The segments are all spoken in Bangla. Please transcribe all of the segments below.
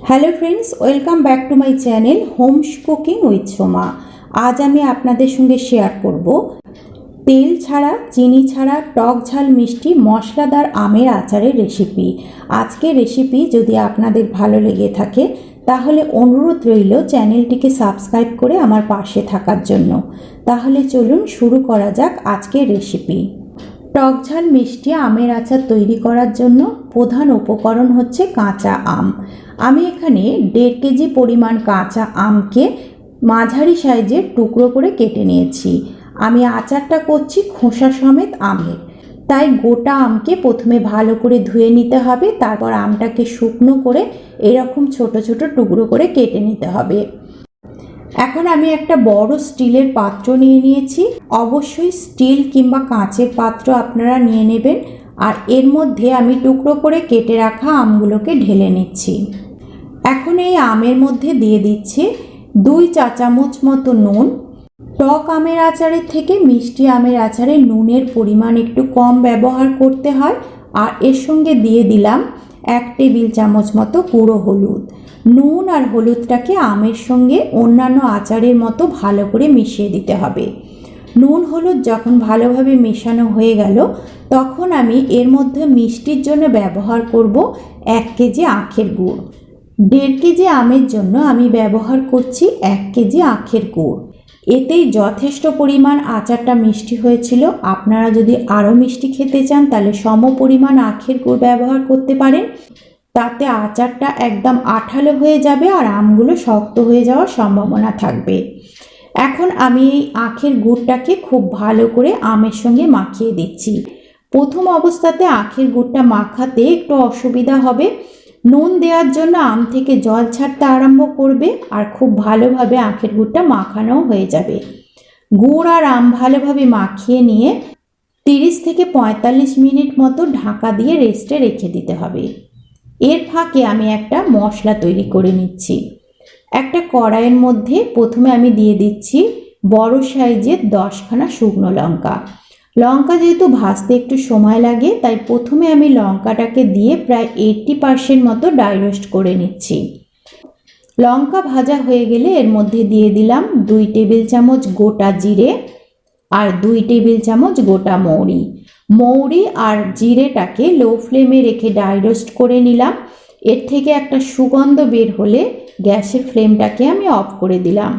Hello friends, welcome back to my channel Holmes cooking with Soma. আজ আমি আপনাদের সঙ্গে শেয়ার করব তেল ছাড়া, চিনি ছাড়া, টক ঝাল মিষ্টি মশলাদার আমের আচারের রেসিপি। আজকের রেসিপি যদি আপনাদের ভালো লেগে থাকে তাহলে অনুরোধ রইল চ্যানেলটিকে সাবস্ক্রাইব করে আমার পাশে থাকার জন্য। তাহলে চলুন শুরু করা যাক আজকের রেসিপি। টক ঝাল মিষ্টি আমের আচার তৈরি করার জন্য প্রধান উপকরণ হচ্ছে কাঁচা আম। আমি এখানে 1.5 কেজি পরিমাণ কাঁচা আমকে মাঝারি সাইজের টুকরো করে কেটে নিয়েছি। আমি আচারটা করছি খোসা সমেত আমের, তাই গোটা আমকে প্রথমে ভালো করে ধুয়ে নিতে হবে। তারপর আমটাকে শুকনো করে এরকম ছোট ছোট টুকরো করে কেটে নিতে হবে। এখন আমি একটা বড় স্টিলের পাত্র নিয়ে নিয়েছি। অবশ্যই স্টিল কিংবা কাঁচের পাত্র আপনারা নিয়ে নেবেন। আর এর মধ্যে আমি টুকরো করে কেটে রাখা আমগুলোকে ঢেলে নিচ্ছি। এখন এই আমের মধ্যে দিয়ে দিচ্ছি 2 চা চামচ মতো নুন। টক আমের আচারের থেকে মিষ্টি আমের আচারে নুনের পরিমাণ একটু কম ব্যবহার করতে হয়। আর এর সঙ্গে দিয়ে দিলাম 1 টেবিল চামচ মতো গুঁড়ো হলুদ। নুন আর হলুদটাকে আমের সঙ্গে অন্যান্য আচারের মতো ভালো করে মিশিয়ে দিতে হবে। নুন হলুদ যখন ভালোভাবে মেশানো হয়ে গেল তখন আমি এর মধ্যে মিষ্টির জন্য ব্যবহার করব 1 কেজি আখের গুড়। 1.5 কেজি আমের জন্য আমি ব্যবহার করছি 1 কেজি আখের গুড়। এতেই যথেষ্ট পরিমাণ আচারটা মিষ্টি হয়েছিল। আপনারা যদি আরও মিষ্টি খেতে চান তাহলে সম পরিমাণ আখের গুড় ব্যবহার করতে পারেন। তাতে আচারটা একদম আঠালো হয়ে যাবে আর আমগুলো শক্ত হয়ে যাওয়ার সম্ভাবনা থাকবে। এখন আমি এই আখের গুড়টাকে খুব ভালো করে আমের সঙ্গে মাখিয়ে দিচ্ছি। প্রথম অবস্থাতে আখের গুড়টা মাখাতে একটু অসুবিধা হবে। নুন দেওয়ার জন্য আম থেকে জল ছাড়তে আরম্ভ করবে আর খুব ভালোভাবে আখের গুড়টা মাখানো হয়ে যাবে। গুড় আর আম ভালোভাবে মাখিয়ে নিয়ে 30 থেকে 45 মিনিট মতো ঢাকা দিয়ে রেস্টে রেখে দিতে হবে। এর ফাঁকে আমি একটা মশলা তৈরি করে নিচ্ছি। একটা কড়াইয়ের মধ্যে প্রথমে আমি দিয়ে দিচ্ছি বড় সাইজের 10খানা শুকনো লঙ্কা। লঙ্কা যেহেতু ভাজতে একটু সময় লাগে তাই প্রথমে আমি লঙ্কাটাকে দিয়ে প্রায় 80% মতো ড্রাই রোস্ট করে নিচ্ছি। লঙ্কা ভাজা হয়ে গেলে এর মধ্যে দিয়ে দিলাম 2 টেবিল চামচ গোটা জিরে আর 2 টেবিল চামচ গোটা মৌরি। মৌরি আর জিরেটাকে লো ফ্লেমে রেখে ড্রাই রোস্ট করে নিলাম। এর থেকে একটা সুগন্ধ বের হলে গ্যাসের ফ্লেমটাকে আমি অফ করে দিলাম।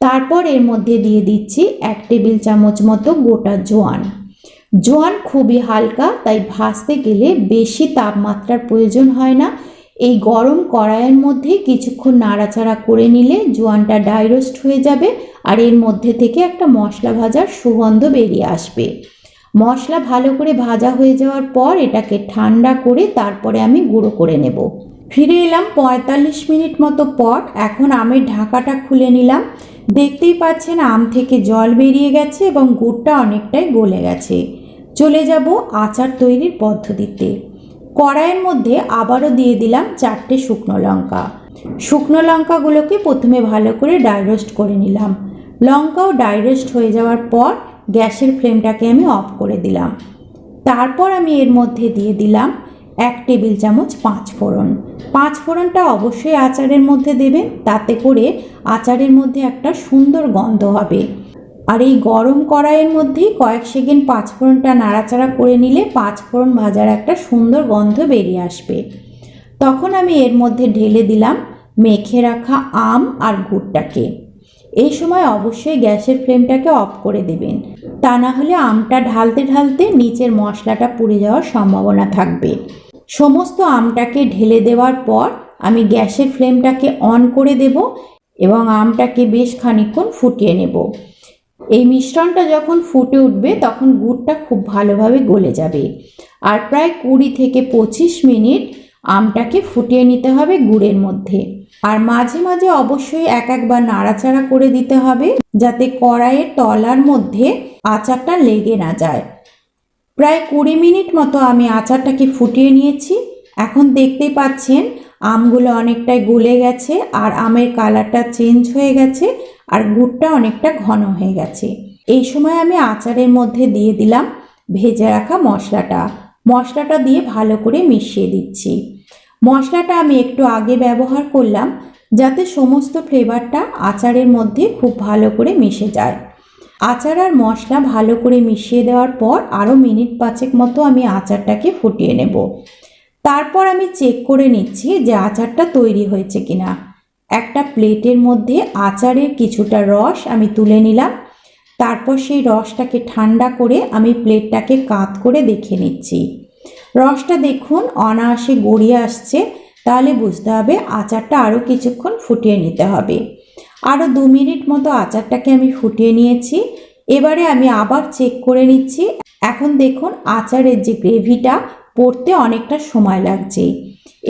তারপর এর মধ্যে দিয়ে দিচ্ছি 1 টেবিল চামচ মতো গোটা জোয়ান। জোয়ান খুবই হালকা, তাই ভাজতে গেলে বেশি তাপমাত্রার প্রয়োজন হয় না। এই গরম কড়াইয়ের মধ্যে কিছুক্ষণ নাড়াচাড়া করে নিলে জোয়ানটা ড্রাই রোস্ট হয়ে যাবে আর এর মধ্যে থেকে একটা মশলা ভাজার সুগন্ধ বেরিয়ে আসবে। মশলা ভালো করে ভাজা হয়ে যাওয়ার পর এটাকে ঠান্ডা করে তারপরে আমি গুঁড়ো করে নেব। ফিরে এলাম 45 মিনিট মতো পর। এখন আমের ঢাকাটা খুলে নিলাম। দেখতেই পাচ্ছেন আম থেকে জল বেরিয়ে গেছে এবং গুড়টা অনেকটাই গলে গেছে। চলে যাব আচার তৈরির পদ্ধতিতে। কড়াইয়ের মধ্যে আবারও দিয়ে দিলাম 4টে শুকনো লঙ্কা। শুকনো লঙ্কাগুলোকে প্রথমে ভালো করে ড্রাই রোস্ট করে নিলাম। লঙ্কাও ড্রাই রোস্ট হয়ে যাওয়ার পর গ্যাসের ফ্লেমটাকে আমি অফ করে দিলাম। তারপর আমি এর মধ্যে দিয়ে দিলাম 1 টেবিল চামচ 5 ফোড়ন। 5 ফোড়নটা অবশ্যই আচারের মধ্যে দেবেন, তাতে করে আচারের মধ্যে একটা সুন্দর গন্ধ হবে। আর এই গরম কড়াইয়ের মধ্যেই কয়েক সেকেন্ড 5 ফোড়নটা নাড়াচাড়া করে নিলে 5 ফোড়ন ভাজার একটা সুন্দর গন্ধ বেরিয়ে আসবে। তখন আমি এর মধ্যে ঢেলে দিলাম মেখে রাখা আম আর গুড়টাকে। এই সময় অবশ্যই গ্যাসের ফ্লেমটাকে অফ করে দেবেন, তা না হলে আমটা ঢালতে ঢালতে নিচের মশলাটা পুড়ে যাওয়ার সম্ভাবনা থাকবে। সমস্ত আমটাকে ঢেলে দেওয়ার পর আমি গ্যাসের ফ্লেমটাকে অন করে দেব এবং আমটাকে বেশ খানিকক্ষণ ফুটিয়ে নেব। এই মিশ্রণটা যখন ফুটে উঠবে তখন গুড়টা খুব ভালোভাবে গলে যাবে। আর প্রায় 20 থেকে 25 মিনিট আমটাকে ফুটিয়ে নিতে হবে গুড়ের মধ্যে। আর মাঝে মাঝে অবশ্যই একবার নাড়াচাড়া করে দিতে হবে যাতে কড়াইয়ের তলার মধ্যে আচারটা লেগে না যায়। প্রায় 20 মিনিট মতো আমি আচারটাকে ফুটিয়ে নিয়েছি। এখন দেখতেই পাচ্ছেন আমগুলো অনেকটাই গলে গেছে আর আমের কালারটা চেঞ্জ হয়ে গেছে আর গুড়টা অনেকটা ঘন হয়ে গেছে। এই সময় আমি আচারের মধ্যে দিয়ে দিলাম ভেজে রাখা মশলাটা দিয়ে ভালো করে মিশিয়ে দিচ্ছি। মশলাটা আমি একটু আগে ব্যবহার করলাম যাতে সমস্ত ফ্লেভারটা আচারের মধ্যে খুব ভালো করে মিশে যায়। আচার আর মশলা ভালো করে মিশিয়ে দেওয়ার পর আরও মিনিট 5 মতো আমি আচারটাকে ফুটিয়ে নেব। তারপর আমি চেক করে নিচ্ছি যে আচারটা তৈরি হয়েছে কিনা। একটা প্লেটের মধ্যে আচারের কিছুটা রস আমি তুলে নিলাম। তারপর সেই রসটাকে ঠান্ডা করে আমি প্লেটটাকে কাত করে দেখে নিচ্ছি। রসটা দেখুন অনায়াসে গড়িয়ে আসছে, তাহলে বুঝতে হবে আচারটা আরও কিছুক্ষণ ফুটিয়ে নিতে হবে। আরও 2 মিনিট মতো আচারটাকে আমি ফুটিয়ে নিয়েছি। এবারে আমি আবার চেক করে নিচ্ছি। এখন দেখুন আচারের যে গ্রেভিটা পড়তে অনেকটা সময় লাগছে।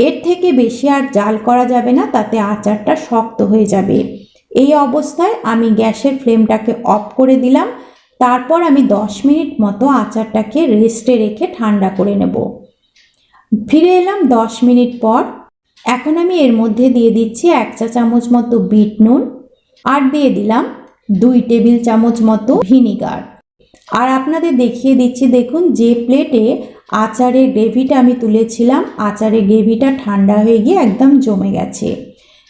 এর থেকে বেশি আর জাল করা যাবে না, তাতে আচারটা শক্ত হয়ে যাবে। এই অবস্থায় আমি গ্যাসের ফ্লেমটাকে অফ করে দিলাম। তারপর আমি 10 মিনিট মতো আচারটাকে রেস্টে রেখে ঠান্ডা করে নেব। ফিরে এলাম 10 মিনিট পর। এখন আমি এর মধ্যে দিয়ে দিচ্ছি 1 চা চামচ মতো বিট নুন, আর দিয়ে দিলাম 2 টেবিল চামচ মতো ভিনিগার। আর আপনাদের দেখিয়ে দিচ্ছি, দেখুন যে প্লেটে আচারের গ্রেভিটা আমি তুলেছিলাম, আচারের গ্রেভিটা ঠান্ডা হয়ে গিয়ে একদম জমে গেছে।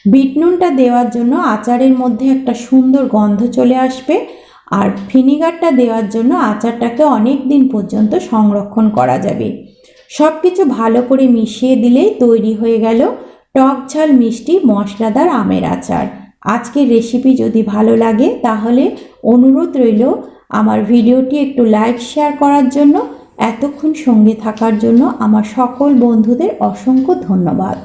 বিট নুনটা দেওয়ার জন্য আচারের মধ্যে একটা সুন্দর গন্ধ চলে আসবে, আর ভিনিগারটা দেওয়ার জন্য আচারটাকে অনেক দিন পর্যন্ত সংরক্ষণ করা যাবে। সব কিছু ভালো করে মিশিয়ে দিলেই তৈরি হয়ে গেল টক ঝাল মিষ্টি মশলাদার আমের আচার। আজকের রেসিপি যদি ভালো লাগে তাহলে অনুরোধ রইল আমার ভিডিওটি একটু লাইক শেয়ার করার জন্য। এতক্ষণ সঙ্গে থাকার জন্য আমার সকল বন্ধুদের অসংখ্য ধন্যবাদ।